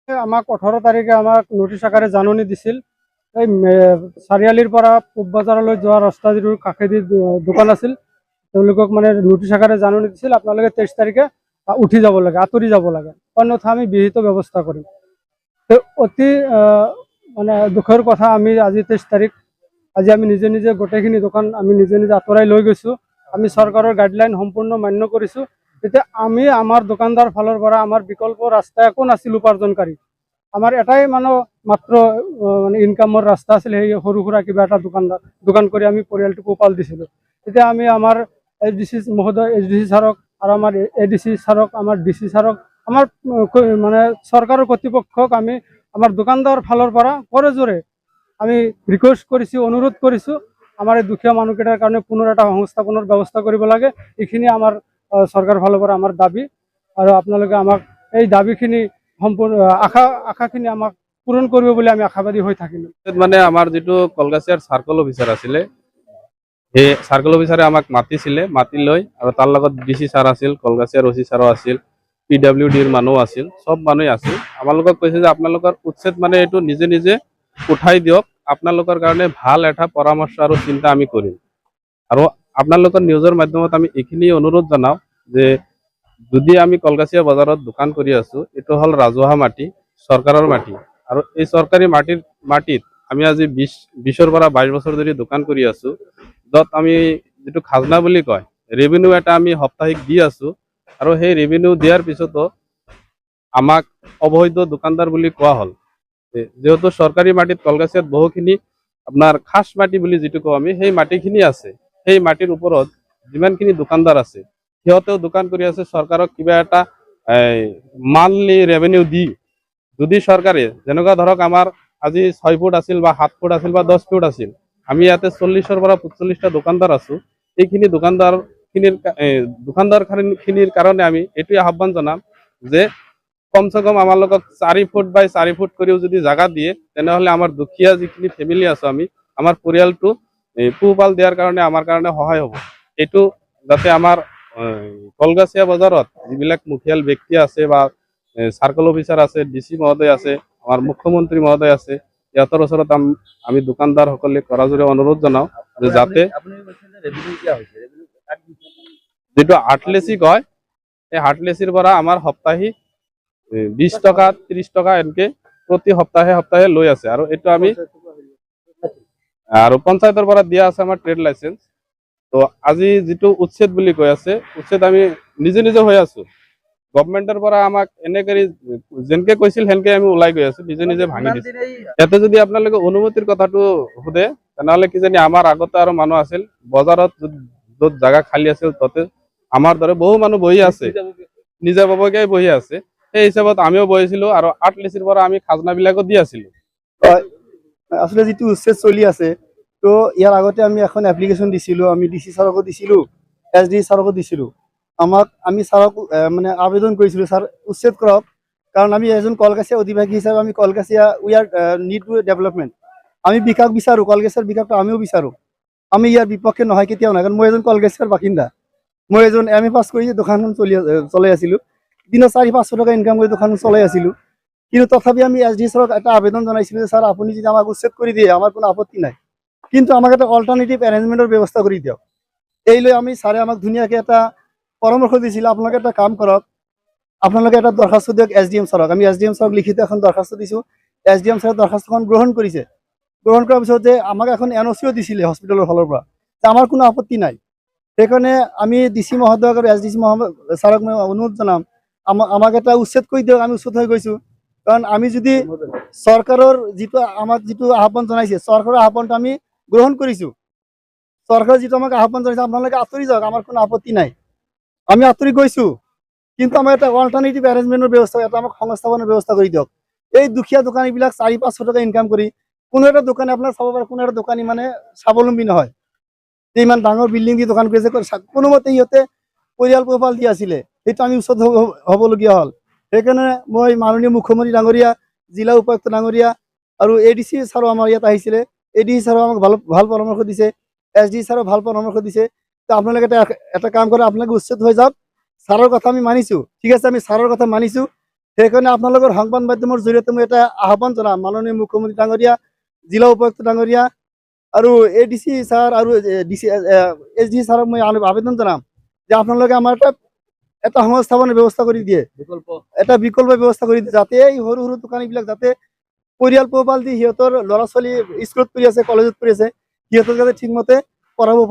আমাক 18 তাৰিখে আমাক নোটিছ আকাৰে জাননী দিছিল। এই চাৰিআলিৰ পৰা পূব বজাৰলৈ যোৱা ৰাস্তা যিটো কাষেদি দোকান আছিল, তেওঁলোকক মানে নোটিছ আকাৰে জাননী দিছিল, আপোনালোকে 23 তাৰিখে উঠি যাব লাগে, আঁতৰি যাব লাগে, অন্যথা আমি বিহিত ব্যৱস্থা কৰিম। অতি মানে দুখৰ কথা, আমি আজি 23 তাৰিখ, আজি আমি নিজে নিজে গোটেইখিনি দোকান আমি নিজে নিজে আঁতৰাই লৈ গৈছোঁ। আমি চৰকাৰৰ গাইডলাইন সম্পূৰ্ণ মান্য কৰিছোঁ। তেতিয়া আমি আমাৰ দোকানদাৰ ফালৰ পৰা আমাৰ বিকল্প ৰাস্তা একো নাছিল উপাৰ্জনকাৰী। আমাৰ এটাই মাত্ৰ মানে ইনকামৰ ৰাস্তা আছিল, সেই সৰু সুৰা কিবা এটা দোকান কৰি আমি পৰিয়ালটো পোহপাল দিছিলোঁ। তেতিয়া আমি আমাৰ SDC মহোদয়, SDC ছাৰক আৰু আমাৰ ADC ছাৰক, আমাৰ DC ছাৰক, আমাৰ মানে চৰকাৰৰ কৰ্তৃপক্ষক আমি আমাৰ দোকানদাৰ ফালৰ পৰা কৰজোৰে আমি ৰিকুৱেষ্ট কৰিছোঁ, অনুৰোধ কৰিছোঁ, আমাৰ এই দুখীয়া মানুহকেইটাৰ কাৰণে পুনৰ এটা সংস্থাপনৰ ব্যৱস্থা কৰিব লাগে। এইখিনি আমাৰ চৰকাৰৰ ফালৰ পৰা আমাৰ দাবী, আৰু আপোনালোকে আমাক এই দাবীখিনি সম্পূৰ্ণ আশাখিনি আমাক পূৰণ কৰিব বুলি আমি আশাবাদী হৈ থাকিলোঁ। মানে আমাৰ যিটো কলগাছিয়াৰ চাৰ্কল অফিচাৰ আছিলে, সেই চাৰ্কল অফিচাৰে আমাক মাতিছিলে, মাতি লৈ আৰু তাৰ লগত DC ছাৰ আছিল, কলগাছিয়াৰ OC ছাৰো আছিল, PWDৰ মানুহ আছিল, সব মানুহে আছিল। আমালোকক কৈছে যে আপোনালোকৰ উচ্ছেদ মানে এইটো নিজে নিজে উঠাই দিয়ক, আপোনালোকৰ কাৰণে ভাল এটা পৰামৰ্শ আৰু চিন্তা আমি কৰিম। আৰু আপোনালোকৰ নিউজৰ মাধ্যমত আমি এইখিনি অনুৰোধ জনাওঁ যে যদি আমি কলগাছিয়া বজাৰত দোকান কৰি আছো, এইটো হ'ল ৰাজহুৱা মাটি, চৰকাৰৰ মাটি, আৰু এই চৰকাৰী মাটিত আমি আজি 20ৰ পৰা 22 বছৰ ধৰি দোকান কৰি আছো, য'ত আমি যিটো খাজনা বুলি কয়, ৰেভিনিউ এটা আমি সাপ্তাহিক দি আছো, আৰু সেই ৰেভিনিউ দিয়াৰ পিছতো আমাক অবৈধ দোকানদাৰ বুলি কোৱা হ'ল। যেহেতু চৰকাৰী মাটিত কলগাছিয়াত বহুখিনি আপোনাৰ খাস মাটি বুলি যিটো কওঁ আমি, সেই মাটিখিনি আছে। সেই মাটিৰ ওপৰত যিমানখিনি দোকানদাৰ আছে, সিহঁতেও দোকান কৰি আছে, চৰকাৰক কিবা এটা মান্থলি ৰেভিনিউ দি, যদি চৰকাৰে যেনেকুৱা ধৰক আমাৰ আজি 6 ফুট আছিল বা 7 ফুট আছিল বা 10 ফুট আছিল, আমি ইয়াতে 40ৰ পৰা 45টা দোকানদাৰ আছো। এইখিনি দোকানদাৰখিনিৰ কাৰণে আমি এইটোৱে আহ্বান জনাম যে কমচে কম আমাৰ লগত 4 ফুট বাই 4 ফুট কৰিও যদি জাগা দিয়ে, তেনেহলে আমাৰ দুখীয়া যিখিনি ফেমিলি আছো, আমি আমাৰ পৰিয়ালটো পোহপাল দিয়াৰ কাৰণে আমাৰ কাৰণে সহায় হ'ব। এইটো যাতে আমাৰ কলগাছিয়া বজাৰত যিবিলাক মুখিয়াল ব্যক্তি আছে বা চাৰ্কল অফিচাৰ আছে, DC মহোদয় আছে, আমাৰ মুখ্যমন্ত্ৰী মহোদয় আছে, ইহঁতৰ ওচৰত আমি দোকানদাৰসকলে কৰাজোৰে অনুৰোধ জনাওঁ যে যাতে যিটো হাটলেচি কয়, এই হাটলেচিৰ পৰা আমাৰ সপ্তাহিক 20 টকা 30 টকা এনেকে প্ৰতি সপ্তাহে লৈ আছে। আৰু এইটো আমি আৰু পঞ্চায়তৰ পৰা দিয়া আছে আমাৰ ট্ৰেড লাইসেন্স। তো আজি যিটো উচ্ছেদ বুলি কৈ আছে, উচ্ছেদ আমি নিজে নিজে হৈ আছো। গভৰ্ণমেণ্টৰ পৰা আমাক এনেকে যেনেকে কৈছিল সেনেকে আমি ওলাই গৈ আছো, নিজে নিজে ভাঙি দিছো। ইয়াতে যদি আপোনালোকে অনুমতিৰ কথাটো সোধে, তেনেহলে কিজানি আমাৰ আগতে আৰু মানুহ আছিল, বজাৰত য'ত জাগা খালী আছিল তাতে আমাৰ দৰে বহু মানুহ বহি আছে, নিজাববীয়াকৈ বহি আছে। সেই হিচাপত আমিও বহিছিলো, আৰু আৰ্টলিচিৰ পৰা আমি খাজনাবিলাকো দি আছিলো। আসলে যেটো উচ্ছেদ চলি আছে, তো ইয়াৰ আগতে আমি এখন এপ্লিকেশন দিছিলো, আমি DC ছাৰকো দিছিলো, SD ছাৰকো দিছিলো। আমি ছাৰক মানে আবেদন কৰিছিলো, ছাৰ উচ্ছেদ কৰক, কাৰণ আমি এজন কলগাছিয়া অধিবাসী হিচাপে আমি Kalgachia we are need to development, আমি বিকাশ বিচাৰো, কলগাছিয়াৰ বিকাশটো আমিও বিচাৰো। আমি ইয়াৰ বিপক্ষে নহয়, কেতিয়াও নহয়, কাৰণ মই এজন কলগাছিয়াৰ বাসিন্দা। মই এজন MA পাছ কৰি দোকানখন চলাই আছিলো, দিনত 400-500 টকা ইনকাম কৰি দোকানখন চলাই আছিলো। কিন্তু তথাপি আমি SD ছাৰক এটা আবেদন জনাইছিলো যে ছাৰ আপুনি যদি আমাক উচ্ছেদ কৰি দিয়ে আমাৰ কোনো আপত্তি নাই, কিন্তু আমাক এটা অল্টাৰনেটিভ এৰেঞ্জমেণ্টৰ ব্যৱস্থা কৰি দিয়ক। এই লৈ আমি ছাৰে আমাক ধুনীয়াকৈ এটা পৰামৰ্শ দিছিল, আপোনালোকে এটা কাম কৰক, আপোনালোকে এটা দৰখাস্ত দিয়ক SDM ছাৰক। আমি SDM ছাৰক লিখিত এখন দৰখাস্ত দিছোঁ, SDM ছাৰে দৰখাস্তখন গ্ৰহণ কৰিছে। গ্ৰহণ কৰাৰ পিছত যে আমাক এখন NOCও দিছিলে হস্পিটেলৰ ফালৰ পৰা, আমাৰ কোনো আপত্তি নাই। সেইকাৰণে আমি DC মহোদয়ক আৰু SDC ছাৰক মই অনুৰোধ জনাম, আমাক এটা উচ্ছেদ কৰি দিয়ক। আমি উচ্ছেদ হৈ গৈছোঁ, কাৰণ আমি যদি চৰকাৰৰ আমাক যিটো আহ্বান জনাইছে, চৰকাৰৰ আহ্বানটো আমি গ্ৰহণ কৰিছোঁ। চৰকাৰে যিটো আমাক আহ্বান জনাইছে, আপোনালোকে আঁতৰি যাওক, আমাৰ কোনো আপত্তি নাই, আমি আঁতৰি গৈছোঁ। কিন্তু আমাৰ এটা অল্টাৰনেটিভ এৰেঞ্জমেণ্টৰ ব্যৱস্থা, এটা আমাক সংস্থাপনৰ ব্যৱস্থা কৰি দিয়ক। এই দুখীয়া দোকানীবিলাক 400-500 টকা ইনকাম কৰি, কোনো এটা দোকানী আপোনাৰ চাব পাৰে, কোনো এটা দোকানী মানে স্বাৱলম্বী নহয়। ইমান ডাঙৰ বিল্ডিং দি দোকান কৰিছে, কোনোমতে সিহঁতে পৰিয়াল পোহপাল দি আছিলে, সেইটো আমি উচ্ছেদ হ'বলগীয়া হ'ল। সেইকাৰণে মই মাননীয় মুখ্যমন্ত্ৰী ডাঙৰীয়া, জিলা উপায়ুক্ত ডাঙৰীয়া আৰু ADC ছাৰো আমাৰ ইয়াত আহিছিলে, ADC ছাৰো আমাক ভাল পৰামৰ্শ দিছে, SD ছাৰো ভাল পৰামৰ্শ দিছে। তো আপোনালোকে এটা কাম কৰে, আপোনালোকে উচ্ছেদ হৈ যাওক। ছাৰৰ কথা আমি মানিছোঁ, ঠিক আছে, আমি ছাৰৰ কথা মানিছোঁ। সেইকাৰণে আপোনালোকৰ সংবাদ মাধ্যমৰ জৰিয়তে মই এটা আহ্বান জনাম মাননীয় মুখ্যমন্ত্ৰী ডাঙৰীয়া, জিলা উপায়ুক্ত ডাঙৰীয়া আৰু ADC ছাৰ আৰু SDC ছাৰক মই আবেদন জনাম যে আপোনালোকে আমাৰ এটা সংস্থাপনৰ ব্যৱস্থা কৰি দিয়ে, এটা বিকল্প ব্যৱস্থা কৰি দিয়ে, যাতে এই সৰু সৰু দোকানীবিলাক যাতে পৰিয়াল পোহপাল দি সিহঁতৰ ল'ৰা ছোৱালী স্কুলত পঢ়ি আছে, কলেজত পঢ়ি আছে, সিহঁতক যাতে ঠিকমতে পঢ়াব পাৰে।